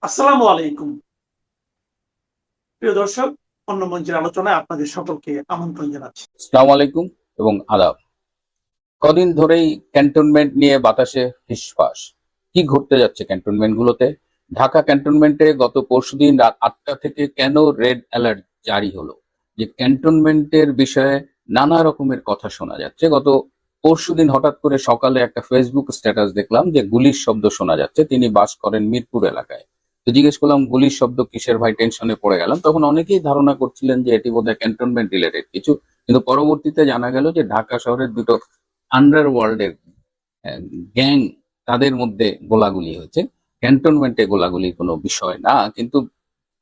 আসসালামু আলাইকুম। প্রিয় দর্শক, অন্য মঞ্চের আলোচনায় আপনাদের সকলকে আমন্ত্রণ জানাচ্ছি। আসসালামু আলাইকুম এবং আদাব। কদিন ধরেই ক্যান্টনমেন্ট নিয়ে বাতাসে ফিসফাস। কি ঘটতে যাচ্ছে ক্যান্টনমেন্ট গুলোতে? ঢাকা ক্যান্টনমেন্টে গত পরশুদিন রাত 8টা থেকে কেন রেড অ্যালার্ট জারি হলো? যে ক্যান্টনমেন্টের বিষয়ে নানা রকমের কথা শোনা যাচ্ছে। গত পরশুদিন হঠাৎ করে সকালে একটা ফেসবুক স্ট্যাটাস দেখলাম যে গুলির শব্দ শোনা যাচ্ছে। তিনি বাস করেন মিরপুর এলাকায়। তো জিজ্ঞেস করলাম গুলির শব্দ কিসের ভাই, টেনশনে পড়ে গেলাম। তখন অনেকেই ধারণা করছিলেন যে এটি বোধহয় ক্যান্টনমেন্ট রিলেটেড কিছু, কিন্তু পরবর্তীতে জানা গেল যে ঢাকা শহরের দুটো আন্ডারওয়ার্ল্ডের গ্যাং, তাদের মধ্যে গোলাগুলি হয়েছে। ক্যান্টনমেন্টে গোলাগুলির কোনো বিষয় না, কিন্তু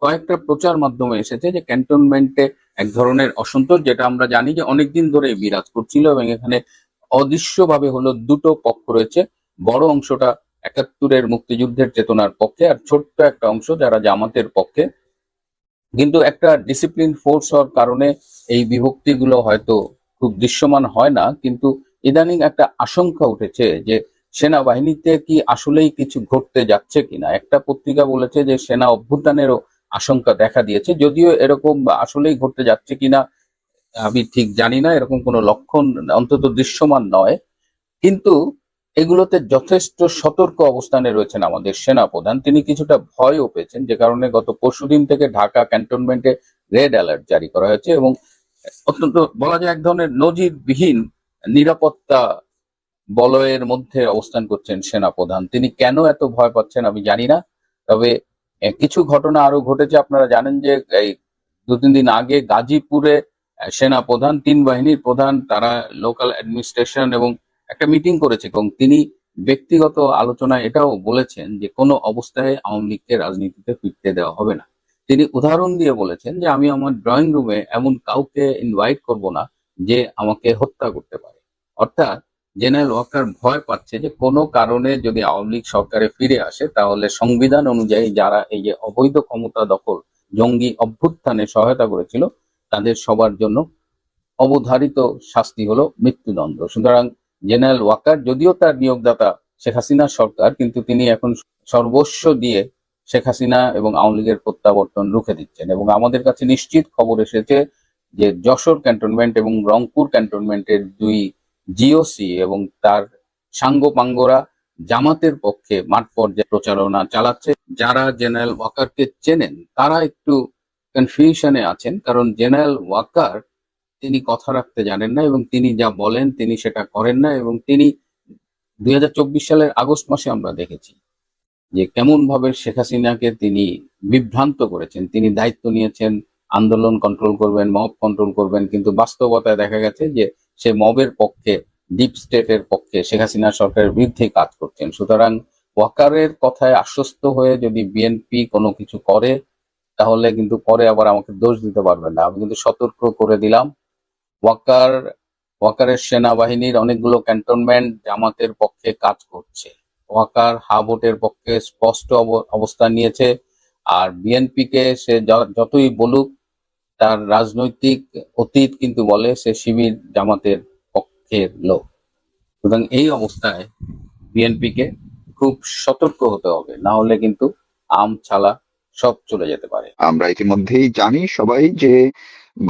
কয়েকটা প্রচার মাধ্যমে এসেছে যে ক্যান্টনমেন্টে এক ধরনের অসন্তোষ, যেটা আমরা জানি যে অনেকদিন ধরে বিরাজ করছিল, এবং এখানে অদৃশ্যভাবে হলো দুটো পক্ষ রয়েছে। বড় অংশটা ৭১-এর মুক্তিযুদ্ধের চেতনার পক্ষে, আর ছোট্ট একটা অংশ যারা জামাতের পক্ষে। কিন্তু একটা ডিসিপ্লিন ফোর্স হওয়ার কারণে এই বিভক্তিগুলো হয়তো খুব দৃশ্যমান হয় না, কিন্তু ইদানিং একটা আশঙ্কা উঠেছে যে সেনাবাহিনীতে কি আসলেই কিছু ঘটতে যাচ্ছে কিনা। একটা পত্রিকা বলেছে যে সেনা অভ্যুত্থানেরও আশঙ্কা দেখা দিয়েছে, যদিও এরকম আসলেই ঘটতে যাচ্ছে কিনা আমি ঠিক জানি না। এরকম কোনো লক্ষণ অন্তত দৃশ্যমান নয়, কিন্তু এগুলোতে যথেষ্ট সতর্ক অবস্থানে রয়েছেন আমাদের সেনাপ্রধান। তিনি কিছুটা ভয়ও পেয়েছেন, যে কারণে গত পরশুদিন থেকে ঢাকা ক্যান্টনমেন্টে রেড অ্যালার্ট জারি করা হয়েছে, এবং অত্যন্ত বলা যায় এক ধরনের নজিরবিহীন নিরাপত্তা বলয়ের মধ্যে অবস্থান করছেন সেনাপ্রধান। তিনি কেন এত ভয় পাচ্ছেন আমি জানি না। তবে কিছু ঘটনা আরো ঘটেছে। আপনারা জানেন যে এই ২-৩ দিন আগে গাজীপুরে সেনাপ্রধান, ৩ বাহিনীর প্রধান, তারা লোকাল অ্যাডমিনিস্ট্রেশন এবং একটা মিটিং করেছে, এবং তিনি ব্যক্তিগত আলোচনায় এটাও বলেছেন যে কোনো অবস্থায় আওয়ামী লীগকে রাজনীতিতে ফিরতে দেওয়া হবে না। তিনি উদাহরণ দিয়ে বলেছেন যে আমি আমার ড্রয়িং রুমে এমন কাউকে ইনভাইট করব না যে আমাকে হত্যা করতে পারে। অর্থাৎ জেনারেল ওয়াকার ভয় পাচ্ছে যে কোনো কারণে যদি আওয়ামী লীগ সরকারে ফিরে আসে, তাহলে সংবিধান অনুযায়ী যারা এই যে অবৈধ ক্ষমতা দখল, জঙ্গি অভ্যুত্থানে সহায়তা করেছিল, তাদের সবার জন্য অবধারিত শাস্তি হলো মৃত্যুদণ্ড। সুতরাং জেনারেল ওয়াকার, যদিও তার নিয়োগদাতা শেখ হাসিনার সরকার, কিন্তু তিনি এখন সর্বস্ব দিয়ে শেখ হাসিনা এবং আওয়ামী লীগের প্রত্যাবর্তন রুখে দিচ্ছেন। এবং আমাদের কাছে নিশ্চিত খবর এসেছে যে যশোর ক্যান্টনমেন্ট এবং রংপুর ক্যান্টনমেন্টের ২ জিওসি এবং তার সাঙ্গপাঙ্গরা জামাতের পক্ষে মাঠ পর্যায়ে প্রচারণা চালাচ্ছে। যারা জেনারেল ওয়াকারকে চেনেন তারা একটু কনফিউশনে আছেন, কারণ জেনারেল ওয়াকার তিনি কথা রাখতে জানেন না, এবং তিনি যা বলেন তিনি সেটা করেন না। এবং তিনি ২০২৪ সালের আগস্ট মাসে আমরা দেখেছি যে কেমন ভাবে শেখ হাসিনাকে তিনি বিভ্রান্ত করেছেন। তিনি দায়িত্ব নিয়েছেন আন্দোলন কন্ট্রোল করবেন, মব কন্ট্রোল করবেন, কিন্তু বাস্তবতায় দেখা গেছে যে সে মবের পক্ষে, ডিপ স্টেটের পক্ষে, শেখ হাসিনা সরকারের বিরুদ্ধে কাজ করছেন। সুতরাং ওয়াকারের কথায় আশ্বস্ত হয়ে যদি বিএনপি কোনো কিছু করে, তাহলে কিন্তু পরে আবার আমাকে দোষ দিতে পারবেন না। আমি কিন্তু সতর্ক করে দিলাম। ওয়াকার ওয়াকারের সেনাবাহিনীর অনেকগুলো ক্যান্টনমেন্ট জামাতের পক্ষে কাজ করছে। ওয়াকার হাবোটের পক্ষে স্পষ্ট অবস্থান নিয়েছে। আর বিএনপি কে সে যতই বলুক, তার রাজনৈতিক অতীত কিন্তু বলে সে শিবির জামাতের পক্ষের লোক। সুতরাং এই অবস্থায় বিএনপি কে খুব সতর্ক হতে হবে, না হলে কিন্তু আম ছালা সব চলে যেতে পারে। আমরা ইতিমধ্যেই জানি সবাই যে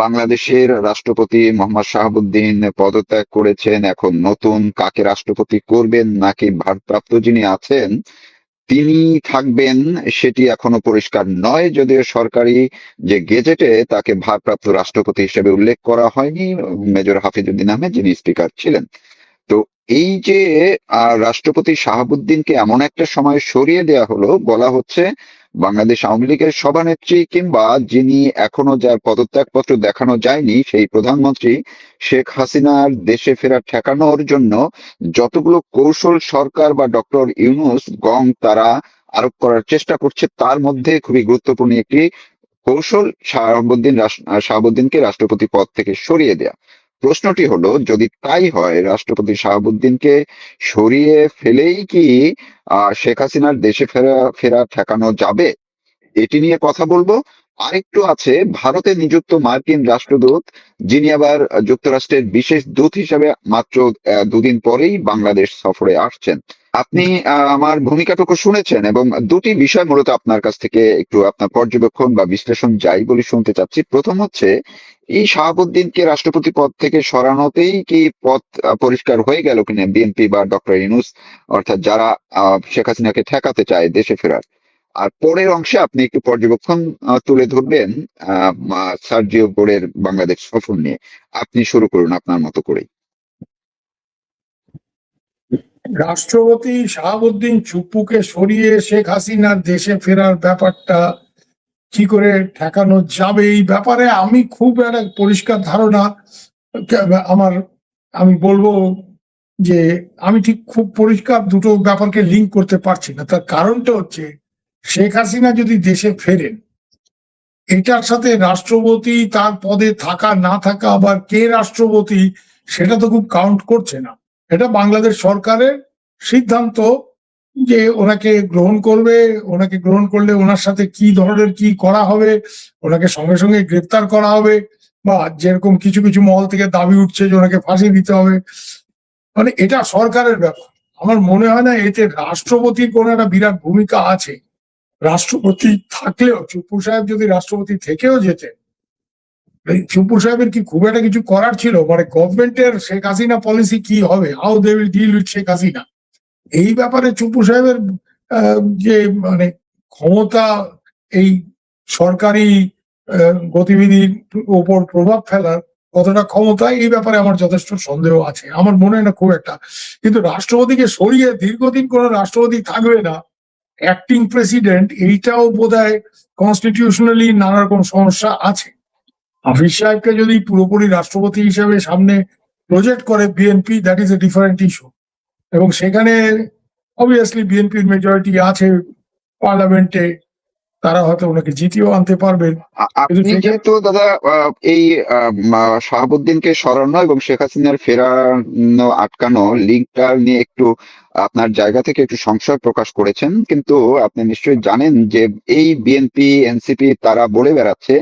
বাংলাদেশের রাষ্ট্রপতি মোহাম্মদ শাহাবুদ্দিন পদত্যাগ করেছেন। এখন নতুন কাকে রাষ্ট্রপতি করবেন, নাকি ভারপ্রাপ্ত যিনি আছেন তিনি থাকবেন, সেটি এখনো পরিষ্কার নয়। যদিও সরকারি যে গেজেটে তাকে ভারপ্রাপ্ত রাষ্ট্রপতি হিসেবে উল্লেখ করা হয়নি, মেজর হাফিজউদ্দিন আহমেদ যিনি স্পিকার ছিলেন। তো এই যে রাষ্ট্রপতি শাহাবুদ্দিনকে এমন একটা সময় সরিয়ে দেয়া হলো, বলা হচ্ছে বাংলাদেশ আওয়ামী লীগের সভানেত্রী কিংবা যিনি এখনো যার পদত্যাগপত্র দেখানো যায়নি সেই প্রধানমন্ত্রী শেখ হাসিনার দেশে ফেরা ঠেকানোর জন্য যতগুলো কৌশল সরকার বা ডক্টর ইউনূস গং তারা আরোপ করার চেষ্টা করছে, তার মধ্যে খুবই গুরুত্বপূর্ণ একটি কৌশল শাহাবুদ্দিনকে রাষ্ট্রপতি পদ থেকে সরিয়ে দেয়া। প্রশ্নটি হলো, যদি তাই হয়, রাষ্ট্রপতি শাহাবুদ্দিনকে সরিয়ে ফেলেই কি শেখ হাসিনার দেশে ফেরা ঠেকানো যাবে? এটি নিয়ে কথা বলবো। আরেকটু আছে ভারতে নিযুক্ত মার্কিন রাষ্ট্রদূত, যিনি আবার যুক্তরাষ্ট্রের বিশেষ দূত হিসেবে মাত্র ২ দিন পরেই বাংলাদেশ সফরে আসছেন। আপনি আমার ভূমিকাটুকু শুনেছেন এবং দুটি বিষয় মূলত আপনার কাছ থেকে একটু আপনার পর্যবেক্ষণ বা বিশ্লেষণ যাই বলে শুনতে চাচ্ছি। প্রথম হচ্ছে, এই শাহাবুদ্দিনকে রাষ্ট্রপতি পদ থেকে সরানোতেই কি পথ পরিষ্কার হয়ে গেল কিনা বিএনপি বা ডক্টর ইউনূস, অর্থাৎ যারা শেখ হাসিনাকে ঠেকাতে চায় দেশে ফেরার? আর পরের অংশে আপনি একটু পর্যবেক্ষণ তুলে ধরবেন সার্জিও বোরের বাংলাদেশ সফর নিয়ে। আপনি শুরু করুন আপনার মতো করেই। রাষ্ট্রপতি শাহাবুদ্দিন চুপ্পুকে সরিয়ে শেখ হাসিনার দেশে ফেরার ব্যাপারটা কি করে ঠেকানো যাবে, এই ব্যাপারে আমি খুব একটা পরিষ্কার ধারণা আমার, আমি বলবো যে আমি ঠিক খুব পরিষ্কার দুটো ব্যাপারকে লিঙ্ক করতে পারছি না। তার কারণটা হচ্ছে, শেখ হাসিনা যদি দেশে ফেরেন, এটার সাথে রাষ্ট্রপতি তার পদে থাকা না থাকা, আবার কে রাষ্ট্রপতি, সেটা তো খুব কাউন্ট করছে না। এটা বাংলাদেশ সরকারের সিদ্ধান্ত যে ওনাকে গ্রহণ করবে, ওনাকে গ্রহণ করলে ওনার সাথে কি ধরনের কি করা হবে, ওনাকে সঙ্গে সঙ্গে গ্রেপ্তার করা হবে, বা যেরকম কিছু কিছু মহল থেকে দাবি উঠছে যে ওনাকে ফাঁসি দিতে হবে, মানে এটা সরকারের ব্যাপার। আমার মনে হয় না এতে রাষ্ট্রপতির কোনো একটা বিরাট ভূমিকা আছে। রাষ্ট্রপতি থাকলেও, চুপ্পু সাহেব যদি রাষ্ট্রপতি থেকেও যেতেন, চুপ্পু সাহেবের কি খুব একটা কিছু করার ছিল? মানে গভর্নমেন্টের শেখ হাসিনা পলিসি কি হবে, how they will deal with Sheikh Hasina, এই ব্যাপারে চুপ্পু সাহেবের যে মানে ক্ষমতা, এই সরকারি গতিবিধির উপর প্রভাব ফেলার কতটা ক্ষমতা, এই ব্যাপারে আমার যথেষ্ট সন্দেহ আছে। আমার মনে হয় না খুব একটা। কিন্তু রাষ্ট্রপতিকে সরিয়ে দীর্ঘদিন কোনো রাষ্ট্রপতি থাকবে না, অ্যাক্টিং প্রেসিডেন্ট, এইটাও বোধহয় কনস্টিটিউশনালি নানা রকম সমস্যা আছে। হাফিজ সাহেবকে যদি পুরোপুরি রাষ্ট্রপতি হিসেবে সামনে প্রজেক্ট করে BNP, that is a different issue. এবং সেখানে অবভিয়াসলি বিএনপির মেজরিটি আছে পার্লামেন্টে, তারা হয়তো ওনাকে জিতিয়েও আনতে পারবেন। আপনি যেহেতু দাদা এই শাহাবুদ্দিনকে সরানো এবং শেখ হাসিনার ফেরানো আটকানো লিঙ্কটা নিয়ে একটু আপনার জায়গা থেকে একটু সংশয় প্রকাশ করেছেন, কিন্তু আপনি নিশ্চয়ই জানেন যে এই বিএনপি এনসিপি তারা বলে বেড়াচ্ছে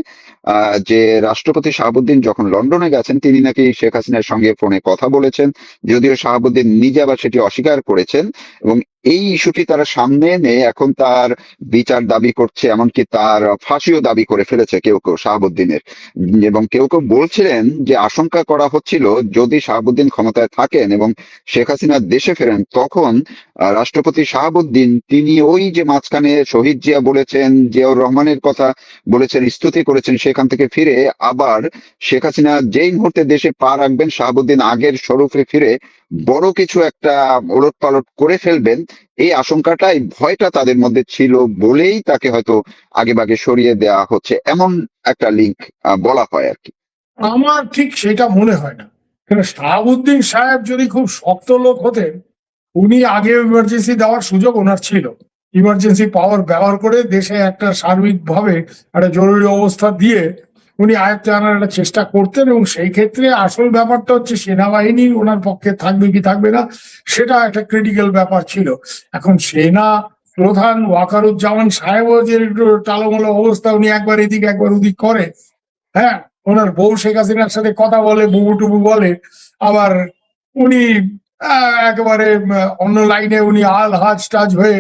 যে রাষ্ট্রপতি শাহাবুদ্দিন যখন লন্ডনে গেছেন তিনি নাকি শেখ হাসিনার সঙ্গে ফোনে কথা বলেছেন, যদিও শাহাবুদ্দিন নিজে আবার সেটি অস্বীকার করেছেন। এবং এই ইস্যুটি তারা সামনে এনে এখন তার বিচার দাবি করছে, এমনকি তার ফাঁসিও দাবি করে ফেলেছে কেউ কেউ শাহাবুদ্দিনের। এবং কেউ কেউ বলছিলেন যে আশঙ্কা করা হচ্ছিল যদি শাহাবুদ্দিন ক্ষমতায় থাকেন এবং শেখ হাসিনা দেশে ফেরেন, তখন রাষ্ট্রপতি শাহাবুদ্দিন তিনি ওই যে মাঝখানে শহীদ জিয়া বলেছেন, জিয়াউর রহমানের কথা বলেছেন, স্তুতি করেছেন, সেখান থেকে ফিরে আবার শেখ হাসিনা যেই মুহূর্তে দেশে পা রাখবেন শাহাবুদ্দিন আগের স্বরূপে ফিরে বড় কিছু একটা ওলটপালট করে ফেলবেন। এই আশঙ্কাটাই, ভয়টা তাদের মধ্যে ছিল বলেই তাকে হয়তো আগেভাগে সরিয়ে দেওয়া হচ্ছে, এমন একটা লিঙ্ক বলা হয় আর কি। আমার ঠিক সেটা মনে হয় না। কারণ শাহাবুদ্দিন সাহেব যদি খুব শক্ত লোক হতেন, উনি আগে ইমার্জেন্সি দেওয়ার সুযোগ ওনার ছিল। ইমার্জেন্সি পাওয়ার ব্যবহার করে দেশে একটা সার্বিকভাবে একটা জরুরি অবস্থা দিয়ে উনি আয়ত্তে আনার একটা চেষ্টা করতেন। এবং সেই ক্ষেত্রে আসল ব্যাপারটা হচ্ছে সেনাবাহিনী ওনার পক্ষে থাকবে কি থাকবে না, সেটা একটা ক্রিটিক্যাল ব্যাপার ছিল। এখন সেনা প্রধান ওয়াকারুজ্জামান সাহেবও যে টালমলো অবস্থা, উনি একবার এদিক একবার ওদিক করে, হ্যাঁ, ওনার বউ শেখ হাসিনার সাথে কথা বলে, বুবু টুবু বলে, আবার উনি একেবারে অন্য লাইনে উনি আল হাজ টাজ হয়ে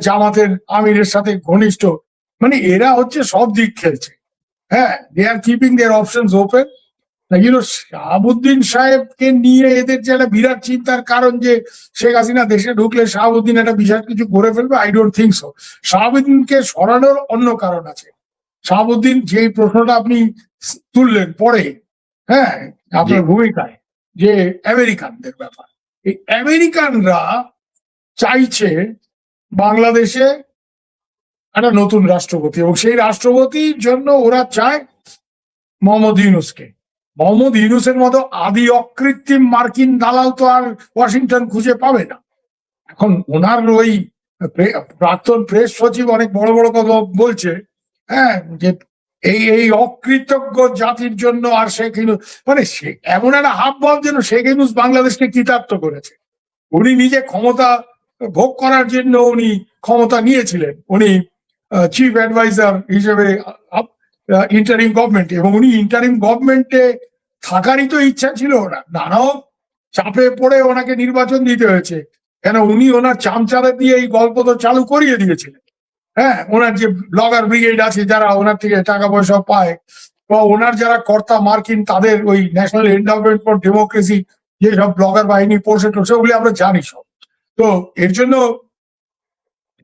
জামাতের আমিরের সাথে ঘনিষ্ঠ। মানে এরা হচ্ছে সব দিক খেলছে। হ্যাঁ, they are keeping their options open. Shahabuddin সাহেবকে নিয়ে এদের যে একটা বিরাট চিন্তার কারণ যে শেখ হাসিনা দেশে ঢুকলে শাহাবুদ্দিন একটা বিশাল কিছু করে ফেলবে, আই ডোন্ট থিঙ্ক সো। শাহাবুদ্দিনকে সরানোর অন্য কারণ আছে। শাহাবুদ্দিন যে প্রশ্নটা আপনি তুললেন পরে, হ্যাঁ, আপনার ভূমিকায়, যে আমেরিকানদের ব্যাপার, এই আমেরিকানরা চাইছে বাংলাদেশে একটা নতুন রাষ্ট্রপতি, এবং সেই রাষ্ট্রপতির জন্য ওরা চায় মোহাম্মদ ইউনূসকে। মোহাম্মদ ইউনূসের মতো আদি অকৃত্রিম মার্কিন দালাল তো আর ওয়াশিংটন খুঁজে পাবে না। এখন ওনার ওই প্রাক্তন প্রেস সচিব অনেক বড় বড় কথা বলছে, হ্যাঁ, যে এই অকৃতজ্ঞ জাতির জন্য আর শেখ ইউনূস, মানে এমন একটা হাব ভাব যেন শেখ ইউনূস বাংলাদেশকে কৃতার্থ করেছে। উনি নিজে ক্ষমতা ভোগ করার জন্য উনি ক্ষমতা নিয়েছিলেন, উনি চিফ অ্যাডভাইজার হিসেবে ইন্টারিম গভর্নমেন্ট, এবং উনি ইন্টারিম গভর্নমেন্টে থাকারই তো ইচ্ছা ছিল না, নানাও চাপে পড়ে ওনাকে নির্বাচন দিতে হয়েছে। কেন উনি ওনার চামচারা দিয়ে এই গল্প তো চালু করিয়ে দিয়েছিলেন। হ্যাঁ, ওনার যে ব্লগার ব্রিগেড আছে যারা ওনার থেকে টাকা পয়সা পায়, বা ওনার যারা কর্তা মার্কিন তাদের ওই ন্যাশনাল এন্ডাওমেন্ট ফর ডেমোক্রেসি যেসব ব্লগার বাহিনী পোষে টোষে ওগুলি আমরা জানি সব। তো এর জন্য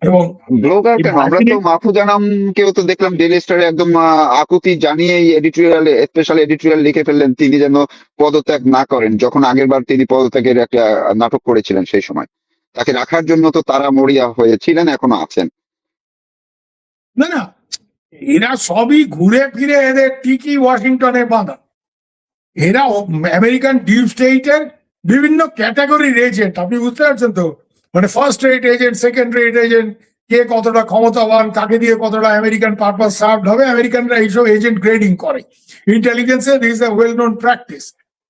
এবং ব্লগার কেন, আমরা তো মাহফুজ আনামকেও তো দেখলাম ডেইলি স্টারে একদম আকুতি জানিয়ে এডিটোরিয়াল, স্পেশাল এডিটোরিয়াল লিখে ফেললেন তিনি যেন পদত্যাগ না করেন, যখন আগের বার তিনি পদত্যাগের একটা নাটক করেছিলেন সেই সময়। তাকে রাখার জন্য তো তারা মরিয়া হয়েছিলেন, এখনো আছেন। না না, এরা সবই ঘুরে ফিরে এদের ঠিকই ওয়াশিংটনে বাঁধা। এরা আমেরিকান ডিপ স্টেটের বিভিন্ন ক্যাটাগরির এজেন্ট, আপনি বুঝতে পারছেন তো? মানে first rate agent, second rate agent, কে কতটা ক্ষমতাবান, কাকে দিয়ে কতটা আমেরিকান পারপাস সার্ভড হবে, আমেরিকানরা এইসব এজেন্ট গ্রেডিং করে। ইন্টেলিজেন্সে this is a well known practice,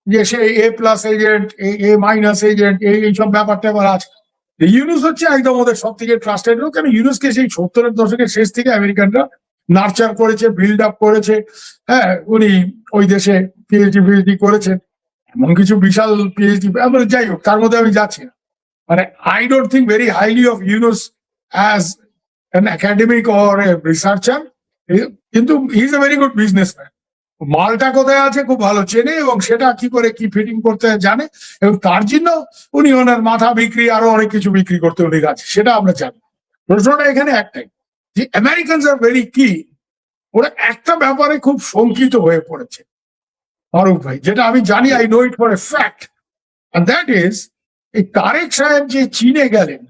যে সে A plus agent, A minus agent, এইসব ব্যাপারটা আবার আছে। ইউনুস হচ্ছে একদম ওদের সব থেকে ট্রাস্টেড লোক, কারণ ইউনুসকে সেই 70-এর দশকের শেষ থেকে আমেরিকানরা নার্চার করেছে, বিল্ড আপ করেছে। হ্যাঁ, উনি ওই দেশে পিএইচডি করেছেন, এমন কিছু বিশাল পিএইচডি, যাই হোক তার মধ্যে আমি যাচ্ছি না। মানে I don't think very highly of Yunus as an academic or a researcher, কিন্তু he is a very good businessman. মালটা কোথায় আছে খুব ভালো চেনে, এবং সেটা কি করে কি ফিটিং করতে জানে, এবং তার জন্য উনি ওনার মাথা বিক্রি আরো অনেক কিছু বিক্রি করতে উনি গেছে, সেটা আমরা জানি। প্রশ্নটা এখানে একটাই, যে আমেরিকানস আর ভেরি কি, ওরা একটা ব্যাপারে খুব শঙ্কিত হয়ে পড়েছে ফারুক ভাই, যেটা আমি জানি, I know it for a fact, and that is এই তারেক সাহেব যে চীনে গেলেন,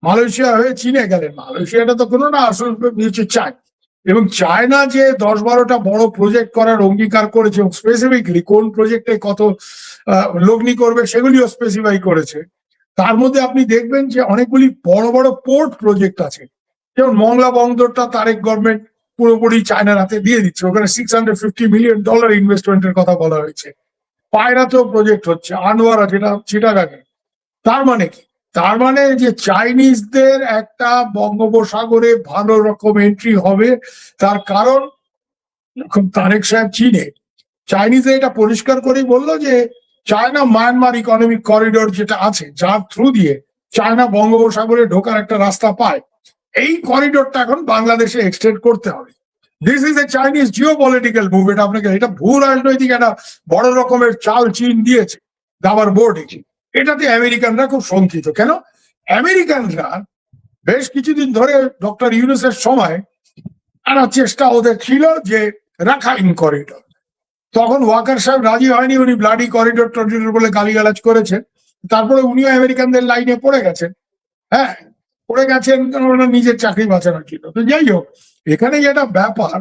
মালয়েশিয়া হয়ে চীনে গেলেন, মালয়েশিয়াটা তো কোনো না, আসল হচ্ছে চায়, এবং চায়না যে 10-12টা বড় প্রজেক্ট করার অঙ্গীকার করেছে, এবং স্পেসিফিকলি কোন প্রজেক্টে কত লগ্নি করবে সেগুলিও স্পেসিফাই করেছে। তার মধ্যে আপনি দেখবেন যে অনেকগুলি বড় বড় পোর্ট প্রজেক্ট আছে, যেমন মংলা বন্দরটা তারেক গভর্নমেন্ট পুরোপুরি চায়নার হাতে দিয়ে দিচ্ছে, ওখানে $650 মিলিয়ন ইনভেস্টমেন্টের কথা বলা হয়েছে। পায়রাতেও প্রজেক্ট হচ্ছে, আনোয়ারা যেটা চিটাগাঙে। তার মানে কি? তার মানে যে চাইনিজদের একটা বঙ্গোপসাগরে ভালো রকম এন্ট্রি হবে, তার কারণ এখন তারেক সাহেব চীনে, চাইনিজরা এটা পরিষ্কার করেই বললো যে চায়না মায়ানমার ইকোনমিক করিডোর যেটা আছে, যার থ্রু দিয়ে চায়না বঙ্গোপসাগরে ঢোকার একটা রাস্তা পায়, এই করিডোরটা এখন বাংলাদেশে এক্সটেন্ড করতে হবে। This is a Chinese Jio political move. এটা আপনাকে, এটা ভূ রাজনৈতিক একটা বড় রকমের চাল চীন দিয়েছে দাবার বোর্ডে। এটাতে আমেরিকানরা খুব শঙ্কিত। কেন? আমেরিকানরা বেশ কিছুদিন ধরে ডক্টর ইউনুসের সময় একটা চেষ্টা ওদের ছিল যে রাখাইন করিডোর, তখন ওয়াকার সাহেব রাজি হয়নি, উনি ব্লাডি করিডোর টরিডোর বলে গালিগালাজ করেছেন। তারপরে উনিও আমেরিকানদের লাইনে পড়ে গেছেন। হ্যাঁ, পড়ে গেছেন কারণ ওনার নিজের চাকরি বাঁচানোর ছিল। তো যাই হোক, এখানে যেটা ব্যাপার,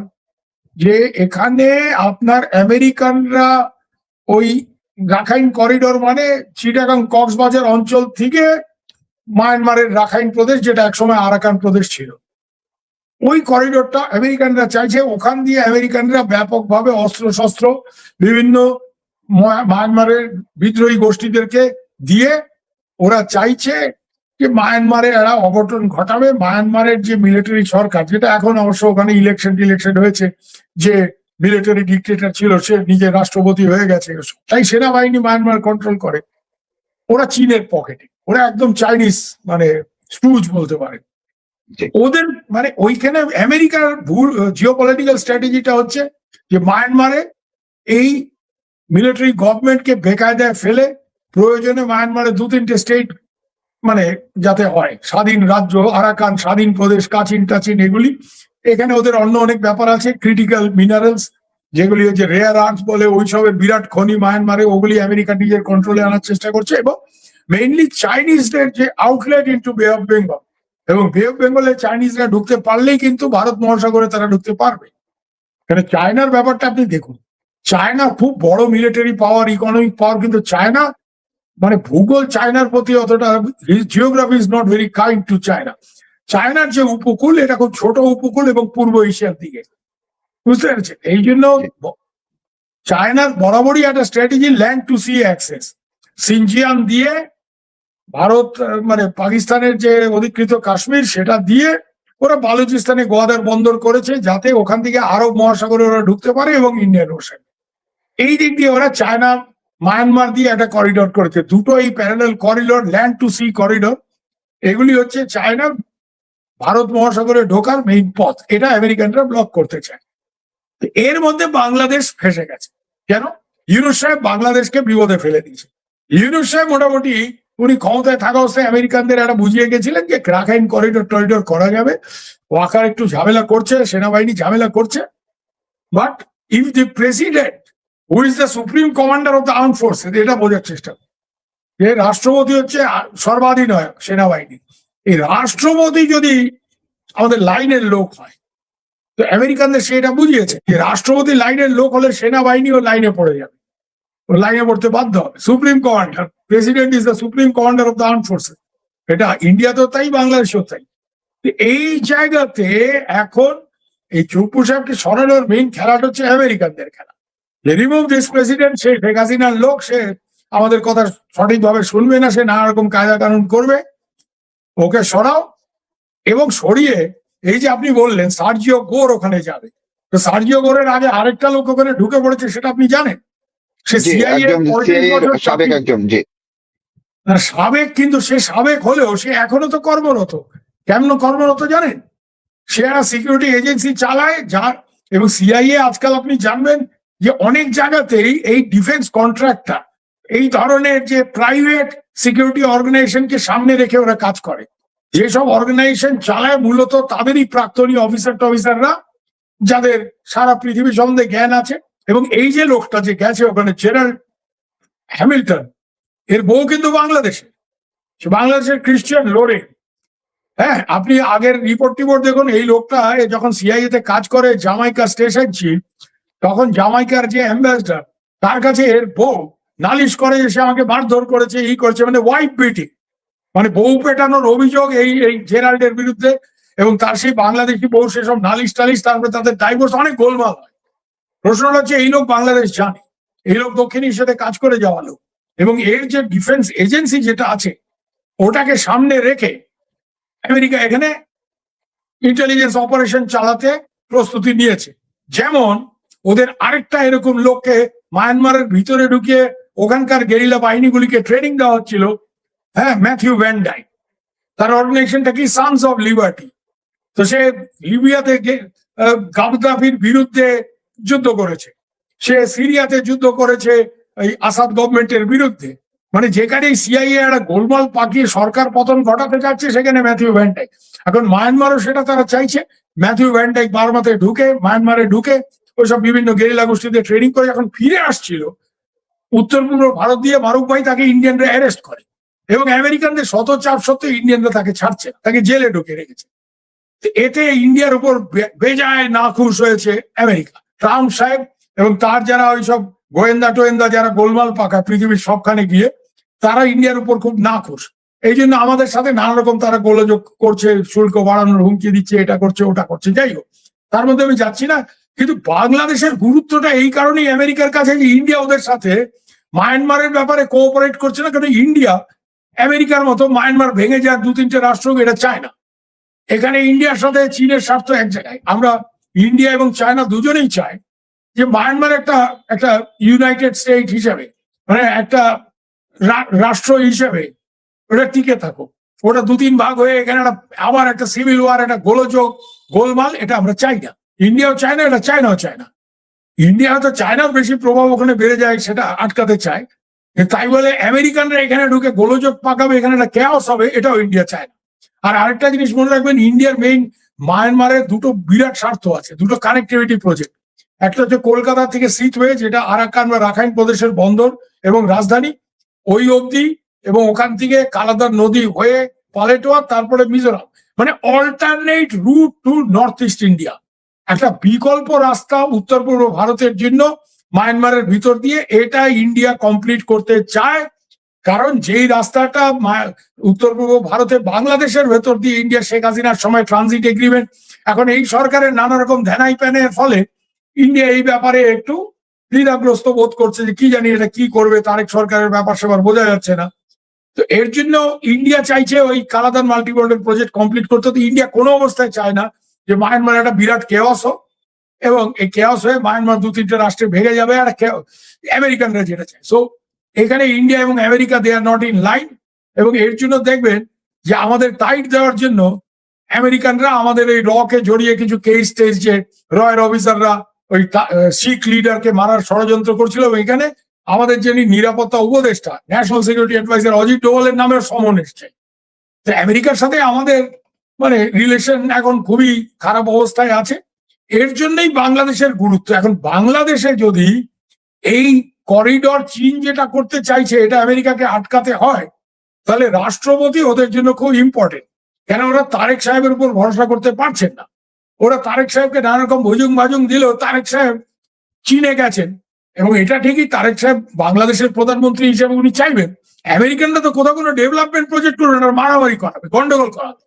যে এখানে আপনার আমেরিকানরা ওই রাখাইন করিডোর মানে চিটাগাং কক্সবাজার অঞ্চল থেকে মায়ানমারের রাখাইন প্রদেশ, যেটা একসময় আরাকান প্রদেশ ছিল, ওই করিডোরটা আমেরিকানরা চাইছে। ওখান দিয়ে আমেরিকানরা ব্যাপকভাবে অস্ত্র শস্ত্র বিভিন্ন মায়ানমারের বিদ্রোহী গোষ্ঠীদেরকে দিয়ে ওরা চাইছে যে মায়ানমারে এরা অঘটন ঘটাবে। মায়ানমারের যে মিলিটারি সরকার, যেটা এখন অবশ্য ওখানে ইলেকশন হয়েছে, যে মিলিটারি ডিক্টেটর ছিল সে নিজের রাষ্ট্রপতি হয়ে গেছে, তাই সেনাবাহিনী মায়ানমার কন্ট্রোল করে। ওরা চীনের পকেটে, ওরা একদম চাইনিজ মানে স্টুজ বলতে পারে। ওদের মানে ওইখানে আমেরিকার জিওপলিটিক্যাল স্ট্র্যাটেজিটা হচ্ছে যে মায়ানমারে এই মিলিটারি গভর্নমেন্টকে বেকায়দায় ফেলে প্রয়োজনে মায়ানমারে 2-3টে স্টেট মানে যাতে হয় স্বাধীন রাজ্য, আরাকান স্বাধীন প্রদেশ, কাচিন টাচিন, এগুলি। এখানে ওদের অন্য অনেক ব্যাপার আছে, ক্রিটিক্যাল মিনারেলস যেগুলি হচ্ছে রেয়ার আর্থ বলে, ওইসবের বিরাট খনি মায়ানমারে, ওগুলি আমেরিকা নিজের কন্ট্রোলে আনার চেষ্টা করছে। এবং মেইনলি চাইনিজদের যে আউটলেট ইন্টু বে অফ বেঙ্গল, এবং বে অফ বেঙ্গলে চাইনিজরা ঢুকতে পারলেই কিন্তু ভারত মহাসাগরে তারা ঢুকতে পারবে। কারণ চায়নার ব্যাপারটা আপনি দেখুন, চায়না খুব বড় মিলিটারি পাওয়ার, ইকোনমিক পাওয়ার, কিন্তু চায়না মানে ভূগোল চায়নার প্রতি অতটা, geography is not very kind to China. চায়নার যে উপকূল, এটা খুব ছোট উপকূল এবং পূর্ব এশিয়ার দিকে, বুঝতে পেরেছেন? এই জন্য চায়নার বরাবরই একটা strategy land to sea access. Xinjiang দিয়ে ভারত মানে পাকিস্তানের যে অধিকৃত কাশ্মীর, সেটা দিয়ে ওরা বালুচিস্তানে গোয়াদার বন্দর করেছে, যাতে ওখান থেকে আরব মহাসাগরে ওরা ঢুকতে পারে, এবং ইন্ডিয়ান ওশান। এই দিক দিয়ে ওরা চায়না মায়ানমার দিয়ে একটা করিডোর করেছে, দুটো এই parallel corridor, land to sea corridor. এগুলি হচ্ছে চায়নার ভারত মহাসাগরে ঢোকার মেইন পথ, এটা আমেরিকানরা ব্লক করতে চায়। তো এর মধ্যে বাংলাদেশ ফেসে গেছে। কেন? ইউনূস সাহেব বাংলাদেশকে বিপদে ফেলে দিয়েছে। ইউনূস সাহেব মোটামুটি উনি ক্ষমতায় থাকা অবস্থায় আমেরিকানদের একটা বুঝিয়ে গেছিলেন যে রাখাইন করিডোর করা যাবে, ওয়াকার একটু ঝামেলা করছে, সেনাবাহিনী ঝামেলা করছে, but if the president who is the supreme commander of the arm forces, এটা বোঝার চেষ্টা করে যে রাষ্ট্রপতি হচ্ছে সর্বাধিনায়ক সেনাবাহিনী, এই রাষ্ট্রপতি যদি আমাদের লাইনের লোক হয়, তো আমেরিকানদের সেটা বুঝিয়েছে যে রাষ্ট্রপতি লাইনের লোক হলে সেনাবাহিনীও লাইনে পড়ে যাবে, লাইনে পড়তে বাধ্য হবে। Supreme commander, president is the supreme commander of the arm forces, এটা ইন্ডিয়াতেও তাই, বাংলাদেশেও তাই। এই জায়গাতে এখন এই চুপ্পু সাহেবকে সরানোর মেইন খেলাটা হচ্ছে আমেরিকানদের খেলা। রিমুভ দিস প্রেসিডেন্ট, সে শেখ হাসিনার লোক, সে আমাদের কথা সঠিকভাবে শুনবে না, সে নানা রকম কায়দা কানুন করবে, ওকে সরাও। এবং সরিয়ে এই যে আপনি বললেন সার্জিও গোর ওখানে যাবে, তো সার্জিও গোরের আগে আরেকটা লোক ওখানে ঢুকে পড়েছে, সেটা আপনি জানেন? সে সিআইএ সাবেক একজন, জি সাবেক, কিন্তু সে সাবেক হলেও সে এখনো তো কর্মরত। কেমন কর্মরত জানেন? সে একটা সিকিউরিটি এজেন্সি চালায়, যার এবং সিআইএ আজকাল আপনি জানবেন যে অনেক জায়গাতেই এই ডিফেন্স কন্ট্রাক্টটা এই ধরনের যে প্রাইভেট সিকিউরিটি অর্গানাইজেশনকে সামনে রেখে ওরা কাজ করে। যেসব অর্গানাইজেশন চালায় মূলত তাদেরই প্রাক্তনী অফিসাররা, যাদের সারা পৃথিবী সম্বন্ধে জ্ঞান আছে। এবং এই যে লোকটা যে গেছে ওখানে, জেনারেল হ্যামিল্টন, এর বউ কিন্তু বাংলাদেশে, বাংলাদেশের ক্রিশ্চিয়ান লোরে। হ্যাঁ, আপনি আগের রিপোর্ট দেখুন, এই লোকটা যখন সিআইএ তে কাজ করে, জামাইকা স্টেশন চিফ, তখন জামাইকার যে অ্যাম্বাসেডর, তার কাছে এর বউ নালিশ করে যে সে আমাকে মারধর করেছে, এই করেছে, মানে ওয়াইফ বিটিং, মানে বউ পেটানোর অভিযোগ এই জেরাল্ডের বিরুদ্ধে। এবং তার সেই বাংলাদেশি বউ সেসব নালিশ টালিশ, তারপরে তাদের ডাইভোর্স, অনেক গোলমাল হয়। প্রশ্ন হচ্ছে এই লোক বাংলাদেশ জানে, এই লোক দক্ষিণ এশিয়াতে কাজ করে যাওয়া লোক, এবং এর যে ডিফেন্স এজেন্সি যেটা আছে ওটাকে সামনে রেখে আমেরিকা এখানে ইন্টেলিজেন্স অপারেশন চালাতে প্রস্তুতি নিয়েছে। যেমন ওদের আরেকটা এরকম লোককে মায়ানমারের ভিতরে ঢুকিয়ে ওখানকার গেরিলা বাহিনীগুলিকে ট্রেনিং দেওয়া হচ্ছিল, হ্যাঁ, ম্যাথিউ ভ্যান ডাইক। তার অর্গানাইজেশনটা কি? Sans of liberty. তো সে লিবিয়াতে গাদ্দাফির বিরুদ্ধে যুদ্ধ করেছে, সে সিরিয়াতে যুদ্ধ করেছে এই আসাদ গভর্নমেন্টের বিরুদ্ধে। মানে যেখানে সিআইএ একটা গোলমাল পাকিয়ে সরকার পতন ঘটাতে যাচ্ছে, সেখানে ম্যাথিউ ভ্যান ডাইক। এখন মায়ানমারও সেটা তারা চাইছে, ম্যাথিউ ভ্যান ডাইক বার্মাতে ঢুকে, মায়ানমারে ঢুকে ওইসব বিভিন্ন গেরিলা গোষ্ঠীতে ট্রেনিং করে যখন ফিরে আসছিল উত্তর পূর্ব ভারত দিয়ে, মারুফ ভাই তাকে ইন্ডিয়ানরা অ্যারেস্ট করে, এবং আমেরিকানদের শত চাপ সত্ত্বেও ইন্ডিয়ানরা তাকে ছাড়ছে না, তাকে জেলে ঢুকে রেখেছে। এতে ইন্ডিয়ার উপর বেজায় নাখুশ হয়েছে আমেরিকা। ট্রাম্প সাহেব এবং তার যারা ওইসব গোয়েন্দা যারা গোলমাল পাকায় পৃথিবীর সবখানে গিয়ে, তারা ইন্ডিয়ার উপর খুব নাখুশ। এই জন্য আমাদের সাথে নানা রকম তারা গোলযোগ করছে, শুল্ক বাড়ানোর হুমকি দিচ্ছে, এটা করছে ওটা করছে। যাই হোক, তার মধ্যে আমি যাচ্ছি না, কিন্তু বাংলাদেশের গুরুত্বটা এই কারণেই আমেরিকার কাছে যে ইন্ডিয়া ওদের সাথে মায়ানমারের ব্যাপারে কোঅপারেট করছে না, কারণ ইন্ডিয়া আমেরিকার মতো মায়ানমার ভেঙে যাক 2-3টে রাষ্ট্র, এটা চায় না। এখানে ইন্ডিয়ার সাথে চীনের স্বার্থ এক জায়গায়। আমরা ইন্ডিয়া এবং চায়না দুজনেই চাই যে মায়ানমার একটা ইউনাইটেড স্টেট হিসেবে, মানে একটা রাষ্ট্র হিসেবে ওটা টিকে থাকুক। ওটা 2-3 ভাগ হয়ে এখানে আবার একটা সিভিল ওয়ার, একটা গোলযোগ গোলমাল, এটা আমরা চাই না। ইন্ডিয়াও চায় না, এটা চায়নাও চায় না। ইন্ডিয়া হয়তো চায়নার বেশি প্রভাব ওখানে বেড়ে যায়, সেটা আটকাতে চায়, তাই বলে আমেরিকানরা এখানে ঢুকে গোলযোগ পাকাবে, এখানে একটা ক্যাওস হবে, এটাও ইন্ডিয়া চায় না। আর আরেকটা জিনিস মনে রাখবেন, ইন্ডিয়ার মেইন মায়ানমারের দুটো বিরাট স্বার্থ আছে, দুটো কানেক্টিভিটি প্রজেক্ট। একটা হচ্ছে কলকাতা থেকে সিথওয়ে, যেটা আরাকান বা রাখাইন প্রদেশের বন্দর এবং রাজধানী, ওই অবধি, এবং ওখান থেকে কালাদার নদী হয়ে পালেটোয়া, তারপরে মিজোরাম, মানে alternate route to north east India, একটা বিকল্প রাস্তা উত্তর পূর্ব ভারতের জন্য মায়ানমারের ভিতর দিয়ে। এটা ইন্ডিয়া কমপ্লিট করতে চায়, কারণ যেই রাস্তাটা উত্তর পূর্ব ভারতে বাংলাদেশের ভেতর দিয়ে ইন্ডিয়া শেখ হাসিনার সময় ট্রানজিট এগ্রিমেন্ট, এখন এই সরকারের নানা রকম ধ্যানাই প্যানের ফলে ইন্ডিয়া এই ব্যাপারে একটু দ্বিধাগ্রস্ত বোধ করছে যে কি জানি এটা কি করবে, তারেক সরকারের ব্যাপার সেবার বোঝা যাচ্ছে না। তো এর জন্য ইন্ডিয়া চাইছে ওই কালাদান মাল্টিমোডাল প্রজেক্ট কমপ্লিট করতে। তো ইন্ডিয়া কোনো অবস্থায় চায় না যে মায়ানমার একটা বিরাট কেওয়াস হোক, এবং এই কেওয়াস হয়ে মায়ানমার 2-3টে রাষ্ট্রে ভেঙে যাবে, আর আমেরিকানরা যেটা চায়। সো এখানে ইন্ডিয়া এবং America they are not in line, এবং এর জন্য দেখবেন যে আমাদের টাইট দেওয়ার জন্য আমেরিকানরা আমাদের এই রকে জড়িয়ে কিছু কেস টেস, যে রয়ের অফিসাররা ওই শিখ লিডারকে মারার ষড়যন্ত্র করছিল, এখানে আমাদের যিনি নিরাপত্তা উপদেষ্টা ন্যাশনাল সিকিউরিটি অ্যাডভাইজার অজিত ডোভালের নামে সমন এসছে। তো আমেরিকার সাথে আমাদের মানে রিলেশন এখন খুবই খারাপ অবস্থায় আছে। এর জন্যই বাংলাদেশের গুরুত্ব। এখন বাংলাদেশে যদি এই করিডর চীন যেটা করতে চাইছে এটা আমেরিকাকে আটকাতে হয়, তাহলে রাষ্ট্রপতি ওদের জন্য খুব ইম্পর্টেন্ট। কেন ওরা তারেক সাহেবের উপর ভরসা করতে পারছেন না। ওরা তারেক সাহেবকে নানা রকম ভুজুং ভাজুং দিলেও তারেক সাহেব চীনে গেছেন, এবং এটা ঠিকই তারেক সাহেব বাংলাদেশের প্রধানমন্ত্রী হিসেবে উনি চাইবেন আমেরিকানরা তো কোথাও কোনো ডেভেলপমেন্ট প্রজেক্ট করবে না, মারামারি করাবে, গন্ডগোল করাবে।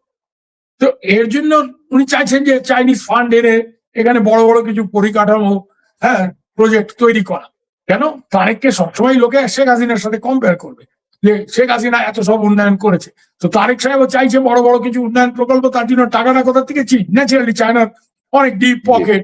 তো এর জন্য উনি চাইছেন যে চাইনিজ ফান্ড এনে এখানে বড় বড় কিছু পরিকাঠামো প্রজেক্ট তৈরি করা। কেন তারেককে সবসময় লোকে শেখ হাসিনার সাথে কম্পেয়ার করবে যে শেখ হাসিনা এত সব উন্নয়ন করেছে। তো তারেক সাহেবও চাইছে বড় বড় কিছু উন্নয়ন প্রকল্প, তার জন্য টাকাটা কোথা থেকে চীন, ন্যাচারালি চায়নার অনেক ডিপ পকেট,